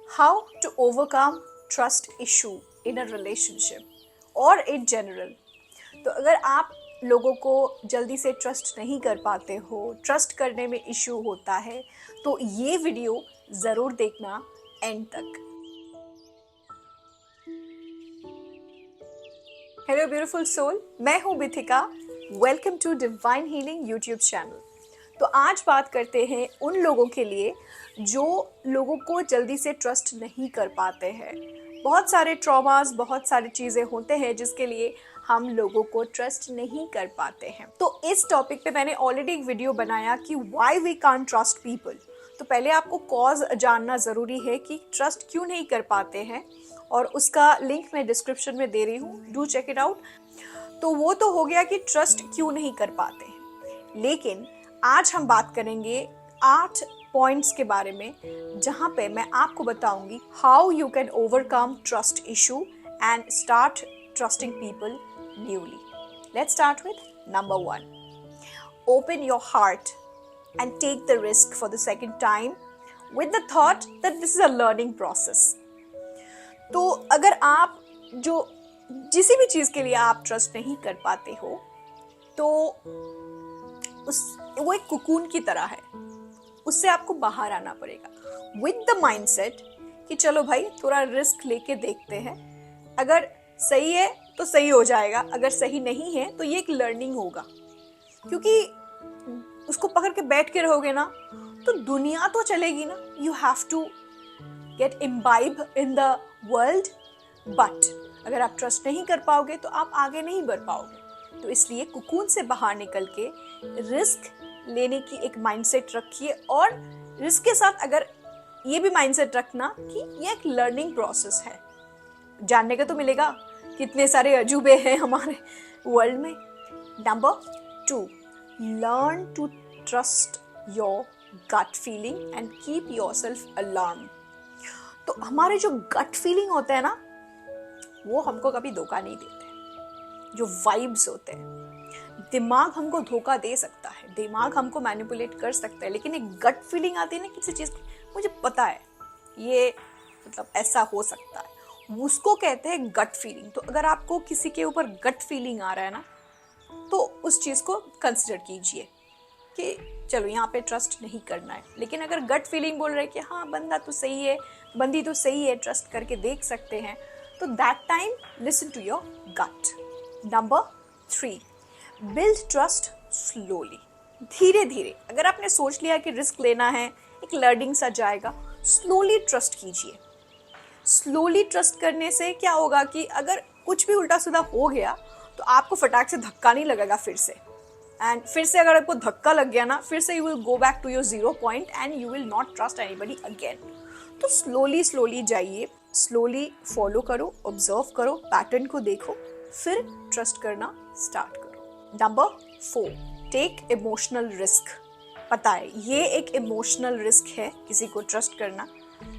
How to overcome trust issue in a relationship or in general. तो अगर आप लोगों को जल्दी से ट्रस्ट नहीं कर पाते हो, ट्रस्ट करने में इश्यू होता है, तो ये वीडियो ज़रूर देखना एंड तक। हेलो ब्यूटीफुल सोल, मैं हूँ Bithika. Welcome to divine healing YouTube channel. तो आज बात करते हैं उन लोगों के लिए जो लोगों को जल्दी से ट्रस्ट नहीं कर पाते हैं। बहुत सारे ट्रॉमास, बहुत सारी चीज़ें होते हैं जिसके लिए हम लोगों को ट्रस्ट नहीं कर पाते हैं। तो इस टॉपिक पे मैंने ऑलरेडी एक वीडियो बनाया कि why we can't trust people. तो पहले आपको कॉज जानना ज़रूरी है कि ट्रस्ट क्यों नहीं कर पाते हैं, और उसका लिंक मैं डिस्क्रिप्शन में दे रही हूँ, डू चेक इट आउट। तो वो तो हो गया कि ट्रस्ट क्यों नहीं कर पाते हैं, लेकिन आज हम बात करेंगे 8 पॉइंट्स के बारे में, जहां पे मैं आपको बताऊंगी how you can overcome trust issue and start trusting people newly. Let's start with number 1. Open your heart and take the risk for the second time with the thought that this is a learning process. तो अगर आप जिस भी चीज़ के लिए आप trust नहीं कर पाते हो, तो वो एक कुकून की तरह है, उससे आपको बाहर आना पड़ेगा विद द माइंडसेट कि चलो भाई थोड़ा रिस्क लेके देखते हैं, अगर सही है तो सही हो जाएगा, अगर सही नहीं है तो ये एक लर्निंग होगा। क्योंकि उसको पकड़ के बैठ के रहोगे ना तो दुनिया तो चलेगी ना, you have to get imbibe in the world, but अगर आप ट्रस्ट नहीं कर पाओगे तो आप आगे नहीं बढ़ पाओगे। तो इसलिए कुकून से बाहर निकल के रिस्क लेने की एक माइंडसेट रखिए, और रिस्क के साथ अगर ये भी माइंडसेट रखना कि ये एक लर्निंग प्रोसेस है। जानने का तो मिलेगा, कितने सारे अजूबे हैं हमारे वर्ल्ड में। Number 2, learn to trust your gut feeling and keep yourself alarm. तो हमारे जो गट फीलिंग होते हैं ना, वो हमको कभी धोखा नहीं देते। जो वाइब्स होते हैं, दिमाग हमको धोखा दे सकता है, दिमाग हमको मैनिपुलेट कर सकता है, लेकिन एक गट फीलिंग आती है ना किसी चीज़ की, मुझे पता है ये मतलब ऐसा हो सकता है, उसको कहते हैं गट फीलिंग। तो अगर आपको किसी के ऊपर गट फीलिंग आ रहा है ना, तो उस चीज़ को कंसिडर कीजिए कि चलो यहाँ पे ट्रस्ट नहीं करना है। लेकिन अगर गट फीलिंग बोल रहे हैं कि हाँ बंदा तो सही है, बंदी तो सही है, ट्रस्ट करके देख सकते हैं, तो that time listen to your gut. Number 3, build trust slowly. धीरे धीरे, अगर आपने सोच लिया कि रिस्क लेना है, एक लर्निंग सा जाएगा, स्लोली ट्रस्ट कीजिए। स्लोली ट्रस्ट करने से क्या होगा कि अगर कुछ भी उल्टा सीधा हो गया तो आपको फटाक से धक्का नहीं लगेगा फिर से, एंड फिर से अगर आपको धक्का लग गया ना, फिर से you will go back to your 0 point and you will not trust anybody again. तो स्लोली स्लोली जाइए, स्लोली फॉलो करो, ऑब्जर्व करो, पैटर्न को देखो, फिर ट्रस्ट करना स्टार्ट करो। Number 4, take emotional risk. पता है ये एक इमोशनल रिस्क है किसी को ट्रस्ट करना,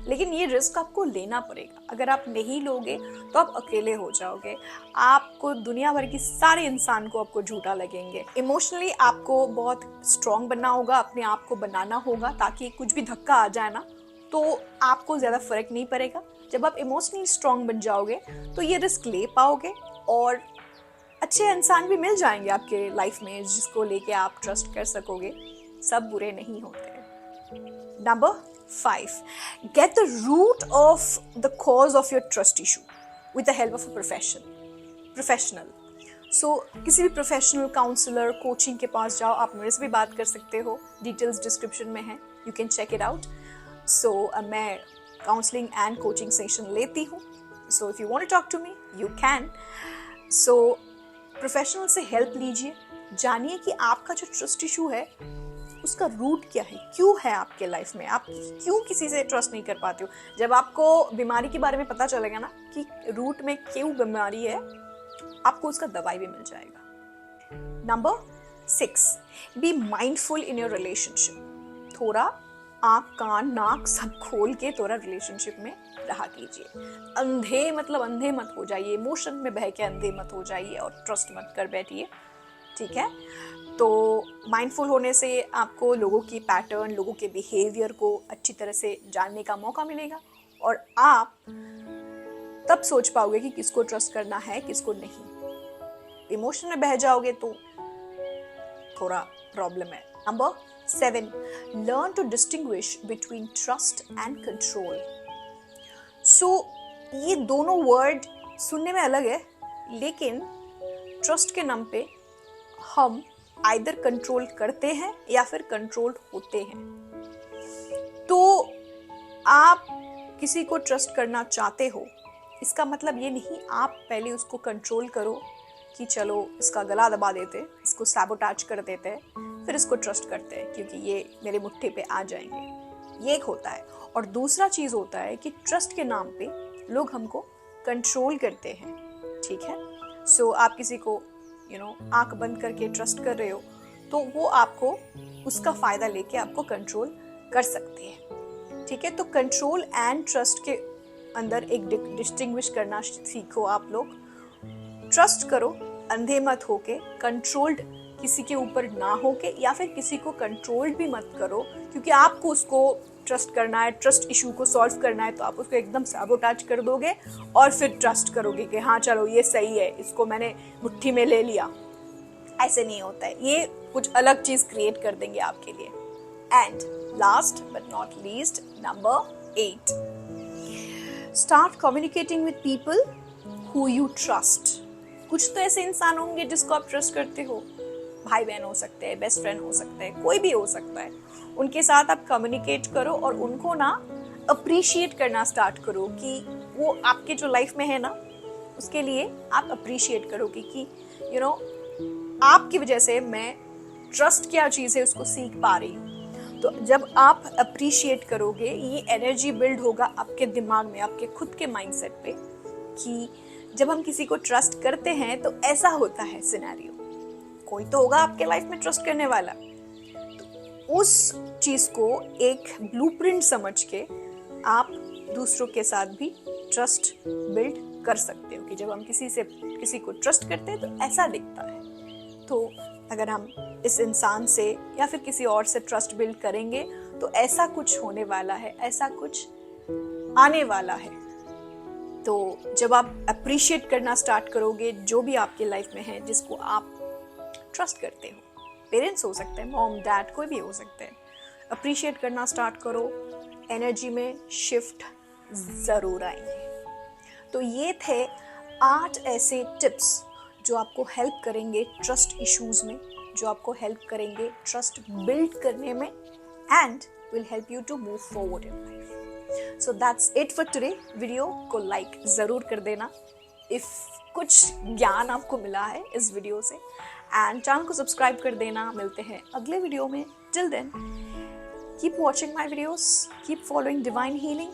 लेकिन ये रिस्क आपको लेना पड़ेगा। अगर आप नहीं लोगे तो आप अकेले हो जाओगे, आपको दुनिया भर की सारे इंसान को आपको झूठा लगेंगे। इमोशनली आपको बहुत स्ट्रांग बनना होगा, अपने आप को बनाना होगा, ताकि कुछ भी धक्का आ जाए ना तो आपको ज़्यादा फर्क नहीं पड़ेगा। जब आप इमोशनली स्ट्रांग बन जाओगे तो ये रिस्क ले पाओगे, और अच्छे इंसान भी मिल जाएंगे आपके लाइफ में जिसको लेके आप ट्रस्ट कर सकोगे। सब बुरे नहीं होते। Number 5, get the root of the cause of your trust issue with the help of a professional. So किसी भी प्रोफेशनल काउंसलर, कोचिंग के पास जाओ, आप मेरे से भी बात कर सकते हो, डिटेल्स डिस्क्रिप्शन में है, you can check it out. So मैं काउंसलिंग एंड कोचिंग सेशन लेती हूँ, so if you want to talk to me you can. So professional से हेल्प लीजिए, जानिए कि आपका जो ट्रस्ट इशू है उसका रूट क्या है, क्यों है आपके लाइफ में, आप क्यों किसी से ट्रस्ट नहीं कर पाते हो। जब आपको बीमारी के बारे में पता चलेगा ना कि रूट में क्यों बीमारी है, आपको उसका दवाई भी मिल जाएगा। Number 6, be mindful in your relationship. थोड़ा आँख कान नाक सब खोल के थोड़ा रिलेशनशिप में रहा कीजिए। अंधे मत हो जाइए, इमोशन में बह के अंधे मत हो जाइए और ट्रस्ट मत कर बैठिए, ठीक है। तो माइंडफुल होने से आपको लोगों की पैटर्न, लोगों के बिहेवियर को अच्छी तरह से जानने का मौका मिलेगा, और आप तब सोच पाओगे कि किसको ट्रस्ट करना है, किसको नहीं। इमोशन में बह जाओगे तो थोड़ा प्रॉब्लम है। Number 7, learn to distinguish between trust and control. So ये दोनों वर्ड सुनने में अलग है, लेकिन ट्रस्ट के नाम पे हम आइदर कंट्रोल करते हैं या फिर कंट्रोल होते हैं। तो आप किसी को ट्रस्ट करना चाहते हो, इसका मतलब ये नहीं आप पहले उसको कंट्रोल करो कि चलो इसका गला दबा देते, इसको सैबोटाज कर देते हैं, फिर इसको ट्रस्ट करते हैं क्योंकि ये मेरे मुट्ठी पे आ जाएंगे। ये एक होता है। और दूसरा चीज़ होता है कि ट्रस्ट के नाम पे लोग हमको कंट्रोल करते हैं, ठीक है। सो आप किसी को आंख बंद करके ट्रस्ट कर रहे हो तो वो आपको उसका फ़ायदा लेके आपको कंट्रोल कर सकते हैं, ठीक है। तो कंट्रोल एंड ट्रस्ट के अंदर एक डिस्टिंग्विश करना सीखो आप लोग। ट्रस्ट करो, अंधे मत होके, कंट्रोल्ड किसी के ऊपर ना होके, या फिर किसी को कंट्रोल्ड भी मत करो क्योंकि आपको उसको ट्रस्ट करना है, ट्रस्ट इशू को सॉल्व करना है, तो आप उसको एकदम सैबोटाज कर दोगे और फिर ट्रस्ट करोगे कि हाँ चलो ये सही है, इसको मैंने मुट्ठी में ले लिया। ऐसे नहीं होता है, ये कुछ अलग चीज़ क्रिएट कर देंगे आपके लिए। And last but not least, number 8, start communicating with people who you trust. कुछ तो ऐसे इंसान होंगे जिसको आप ट्रस्ट करते हो, भाई बहन हो सकते हैं, बेस्ट फ्रेंड हो सकते हैं, कोई भी हो सकता है। उनके साथ आप कम्युनिकेट करो और उनको ना अप्रिशिएट करना स्टार्ट करो कि वो आपके जो लाइफ में है ना, उसके लिए आप अप्रिशिएट करोगे कि आपकी वजह से मैं ट्रस्ट क्या चीज़ है उसको सीख पा रही हूँ। तो जब आप अप्रिशिएट करोगे, ये एनर्जी बिल्ड होगा आपके दिमाग में, आपके खुद के माइंडसेट पे, कि जब हम किसी को ट्रस्ट करते हैं तो ऐसा होता है सिनेरियो, कोई तो होगा आपके लाइफ में ट्रस्ट करने वाला। तो उस चीज़ को एक ब्लूप्रिंट समझ के आप दूसरों के साथ भी ट्रस्ट बिल्ड कर सकते हो कि जब हम किसी को ट्रस्ट करते हैं तो ऐसा दिखता है। तो अगर हम इस इंसान से या फिर किसी और से ट्रस्ट बिल्ड करेंगे तो ऐसा कुछ होने वाला है, ऐसा कुछ आने वाला है। तो जब आप अप्रिशिएट करना स्टार्ट करोगे जो भी आपके लाइफ में है जिसको आप ट्रस्ट करते हो, पेरेंट्स हो सकते हैं, मॉम डैड कोई भी हो सकते हैं, अप्रिशिएट करना स्टार्ट करो, एनर्जी में शिफ्ट ज़रूर आएंगे। तो ये थे 8 ऐसे टिप्स जो आपको हेल्प करेंगे ट्रस्ट इश्यूज़ में, जो आपको हेल्प करेंगे ट्रस्ट बिल्ड करने में, and will help you to move forward in life. So that's it for today. Video को लाइक ज़रूर कर देना इफ़ कुछ ज्ञान आपको मिला है इस वीडियो से, एंड चैनल को सब्सक्राइब कर देना। मिलते हैं अगले वीडियो में। Till then keep watching my videos, keep following divine healing.